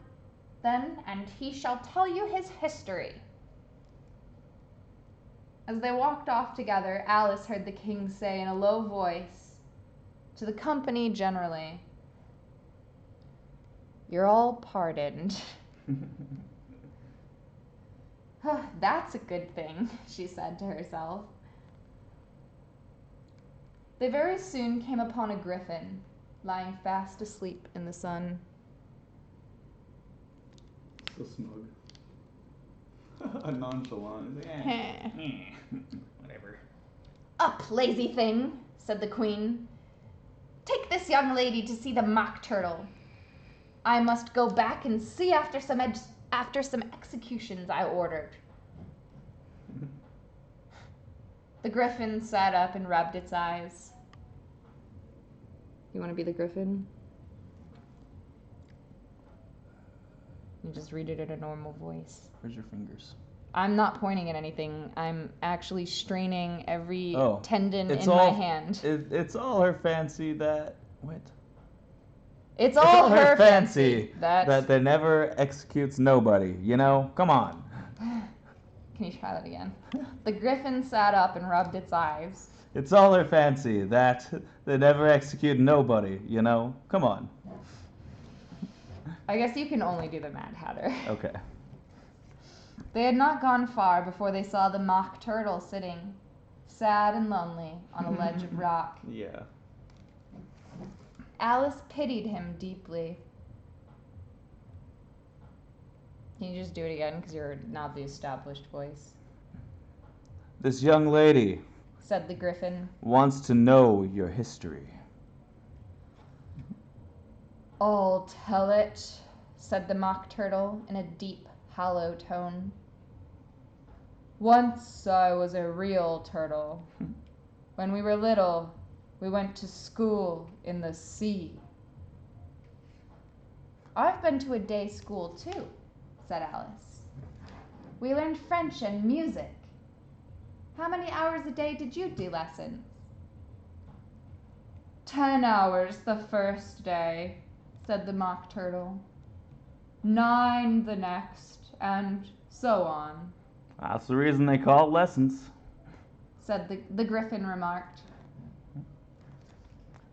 then, and he shall tell you his history." As they walked off together, Alice heard the king say in a low voice, to the company generally, "You're all pardoned." "That's a good thing," she said to herself. They very soon came upon a griffin, lying fast asleep in the sun. So smug. A nonchalant. It's like, whatever. "Up, lazy thing," said the queen. "Take this young lady to see the mock turtle. I must go back and see after some executions I ordered." The griffin sat up and rubbed its eyes. You want to be the griffin? You just read it in a normal voice. Where's your fingers? I'm not pointing at anything. I'm actually straining every tendon it's in all, my hand. It's all her fancy that... Wait. It's all her fancy that they never executes nobody, you know? Come on. Can you try that again? The griffin sat up and rubbed its eyes. It's all her fancy that they never execute nobody, you know? Come on. I guess you can only do the Mad Hatter. Okay. They had not gone far before they saw the mock turtle sitting, sad and lonely, on a ledge of rock. Yeah. Alice pitied him deeply. Can you just do it again, because you're not the established voice? This young lady, said the Griffin. Wants to know your history. I'll tell it, said the Mock Turtle in a deep, hollow tone. Once I was a real turtle. When we were little, we went to school in the sea. I've been to a day school too, said Alice. We learned French and music. How many hours a day did you do lessons? 10 hours the first day, said the Mock Turtle. 9 the next, and so on. That's the reason they call it lessons. Said the Griffin remarked.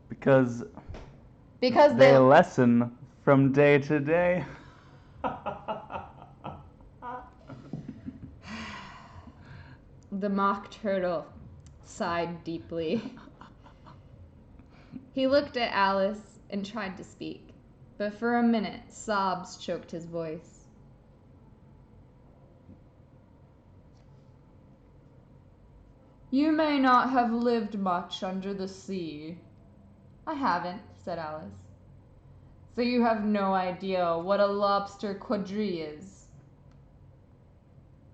Because Because they lesson from day to day. The Mock Turtle sighed deeply. He looked at Alice and tried to speak, but for a minute sobs choked his voice. You may not have lived much under the sea. I haven't, said Alice. So you have no idea what a lobster quadrille is?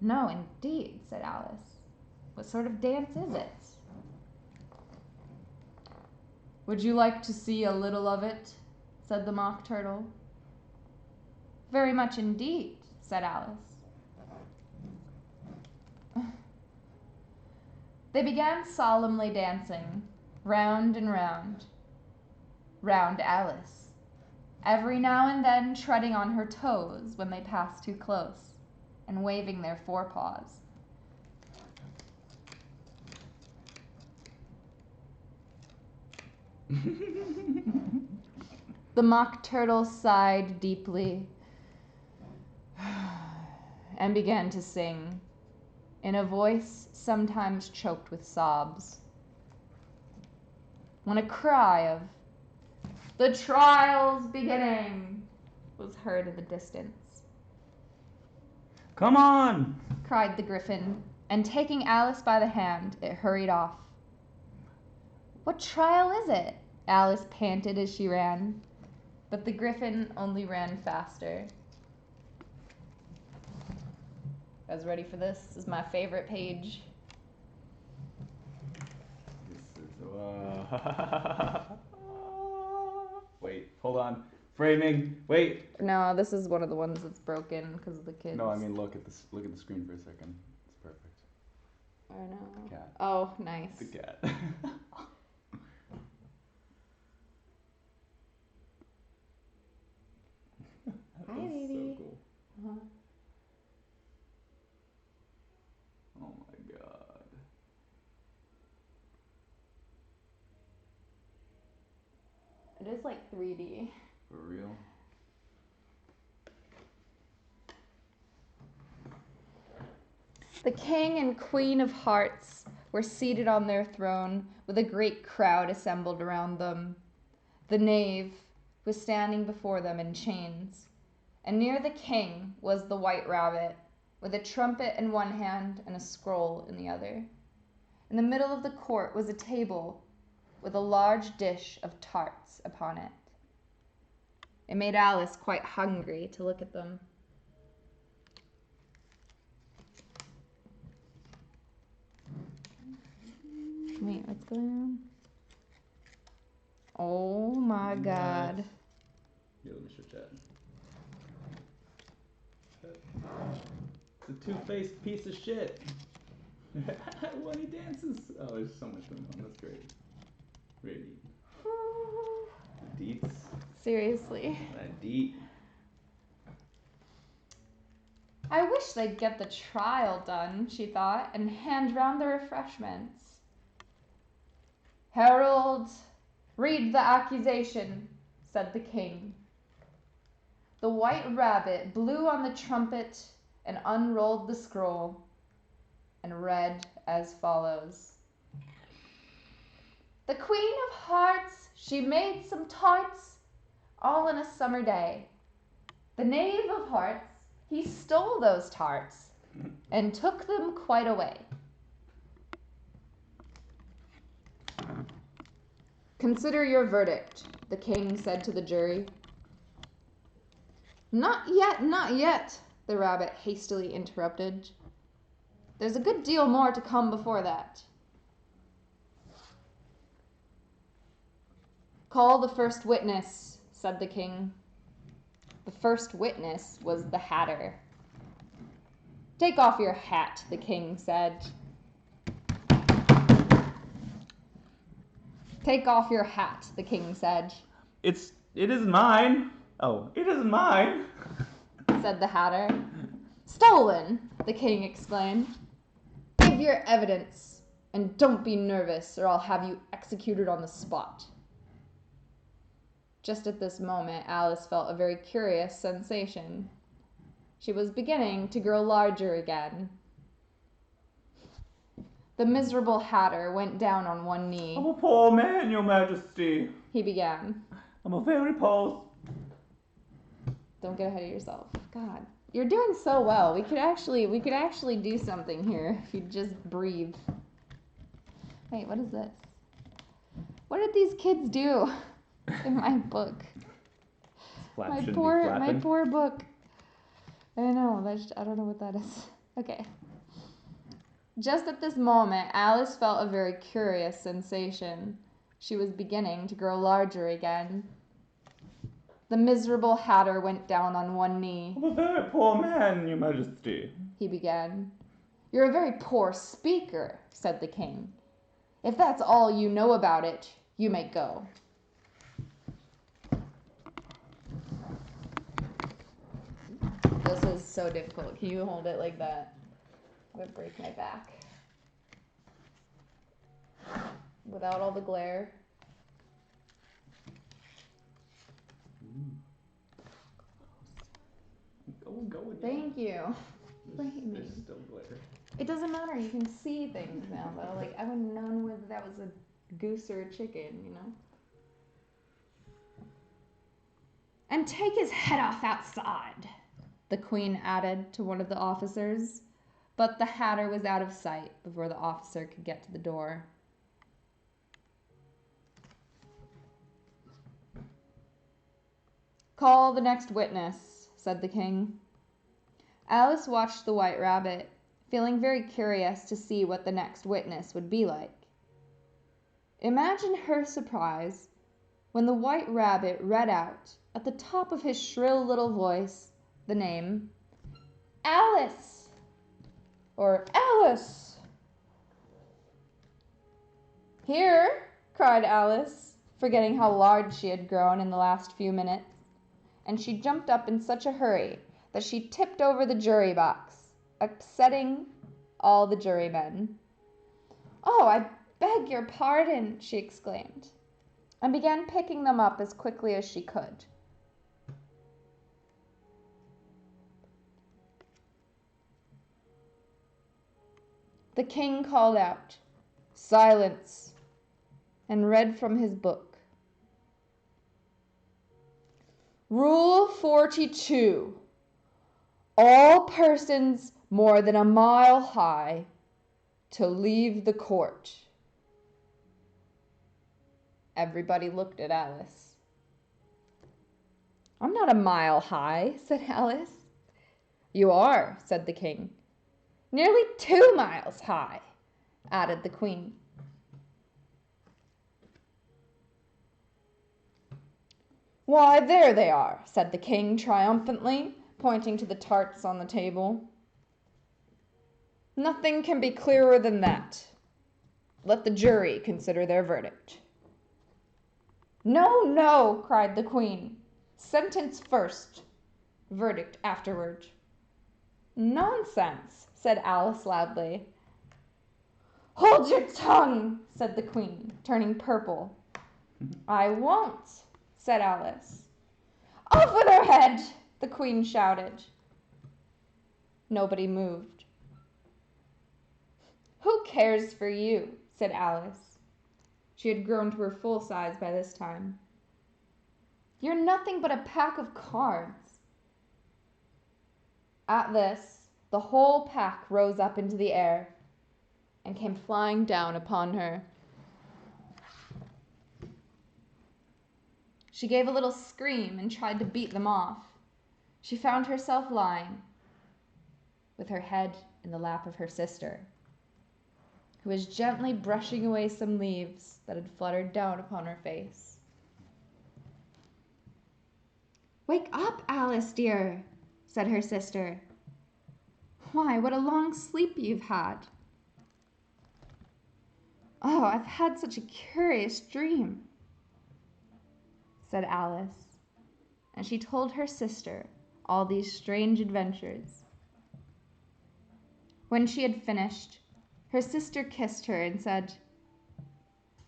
No, indeed, said Alice. What sort of dance is it? Would you like to see a little of it? Said the Mock Turtle. Very much indeed, said Alice. They began solemnly dancing, round and round, round Alice, every now and then treading on her toes when they passed too close, and waving their forepaws. The Mock Turtle sighed deeply and began to sing, in a voice sometimes choked with sobs. When a cry of, "The trial's beginning," was heard in the distance. Come on! Cried the Griffin, and taking Alice by the hand, it hurried off. What trial is it? Alice panted as she ran, but the Griffin only ran faster. You guys ready for this? This is my favorite page. This is, wait, hold on. Framing. Wait. No, this is one of the ones that's broken because of the kids. No, I mean look at this. Look at the screen for a second. It's perfect. I know. The cat. Oh, nice. The cat. Hi, baby. So cool. Uh-huh. Oh my god. It is like 3D. For real? The king and queen of hearts were seated on their throne with a great crowd assembled around them. The knave was standing before them in chains, and near the king was the white rabbit, with a trumpet in one hand and a scroll in the other. In the middle of the court was a table with a large dish of tarts upon it. It made Alice quite hungry to look at them. Wait, what's going on? Oh my god. Here, let me show chat. It's a two-faced piece of shit. When he dances. Oh, there's so much going on. That's great. Very neat. The deets. Seriously. That deet. I wish they'd get the trial done, she thought, and hand round the refreshments. Herald, read the accusation, said the king. The white rabbit blew on the trumpet and unrolled the scroll, and read as follows. The queen of hearts, she made some tarts, all in a summer day. The knave of hearts, he stole those tarts, and took them quite away. Consider your verdict, the king said to the jury. Not yet, not yet, the rabbit hastily interrupted. There's a good deal more to come before that. Call the first witness, said the king. The first witness was the Hatter. Take off your hat, the king said. Take off your hat, the king said. It isn't mine. Oh, it isn't mine, said the Hatter. Stolen, the king exclaimed. Give your evidence, and don't be nervous, or I'll have you executed on the spot. Just at this moment, Alice felt a very curious sensation. She was beginning to grow larger again. The miserable Hatter went down on one knee. I'm a poor man, your majesty. He began. I'm a very poor... Don't get ahead of yourself. God, you're doing so well. We could actually do something here if you just breathe. Wait, what is this? What did these kids do in my book? My poor book. I know. I don't know what that is. Okay. Just at this moment, Alice felt a very curious sensation. She was beginning to grow larger again. The miserable Hatter went down on one knee. I'm a very poor man, your majesty. He began. You're a very poor speaker, said the king. If that's all you know about it, you may go. This is so difficult. Can you hold it like that? I'm going to break my back. Without all the glare. Go again. Thank you. There's still glare. It doesn't matter. You can see things now, though. Like, I wouldn't have known whether that was a goose or a chicken, you know? And take his head off outside, the queen added to one of the officers. But the Hatter was out of sight before the officer could get to the door. Call the next witness, said the king. Alice watched the White Rabbit, feeling very curious to see what the next witness would be like. Imagine her surprise when the White Rabbit read out, at the top of his shrill little voice, the name Alice! Or Alice! Here, cried Alice, forgetting how large she had grown in the last few minutes, and she jumped up in such a hurry that she tipped over the jury box, upsetting all the jurymen. Oh, I beg your pardon, she exclaimed, and began picking them up as quickly as she could. The king called out, "Silence," and read from his book. Rule 42. All persons more than a mile high to leave the court. Everybody looked at Alice. I'm not a mile high, said Alice. You are, said the king. Nearly 2 miles high, added the queen. Why, there they are, said the king triumphantly, pointing to the tarts on the table. Nothing can be clearer than that. Let the jury consider their verdict. No, no, cried the queen. Sentence first, verdict afterward. Nonsense, said Alice loudly. Hold your tongue, said the queen, turning purple. I won't, said Alice. Off with her head, the queen shouted. Nobody moved. Who cares for you, said Alice. She had grown to her full size by this time. You're nothing but a pack of cards. At this, the whole pack rose up into the air and came flying down upon her. She gave a little scream and tried to beat them off. She found herself lying with her head in the lap of her sister, who was gently brushing away some leaves that had fluttered down upon her face. "Wake up, Alice, dear," said her sister. "Why, what a long sleep you've had." "Oh, I've had such a curious dream," said Alice, and she told her sister all these strange adventures. When she had finished, her sister kissed her and said,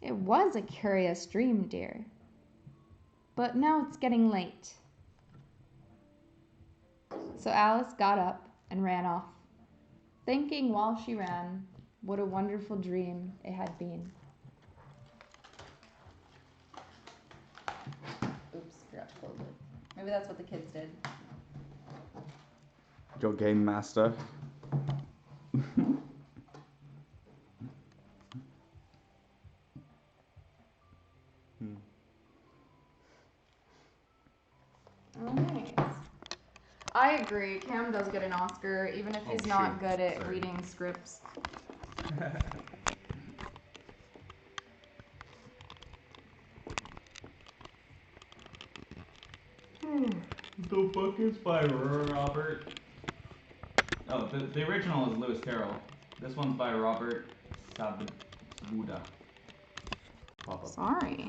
"It was a curious dream, dear, but now it's getting late." So Alice got up and ran off, thinking while she ran what a wonderful dream it had been. Oops, forgot to close it. Maybe that's what the kids did. Your game master. Alright. I agree. Cam does get an Oscar, even if he's not good at reading scripts. The book is by Robert. Oh, the original is Lewis Carroll. This one's by Robert Sabuda. Sorry.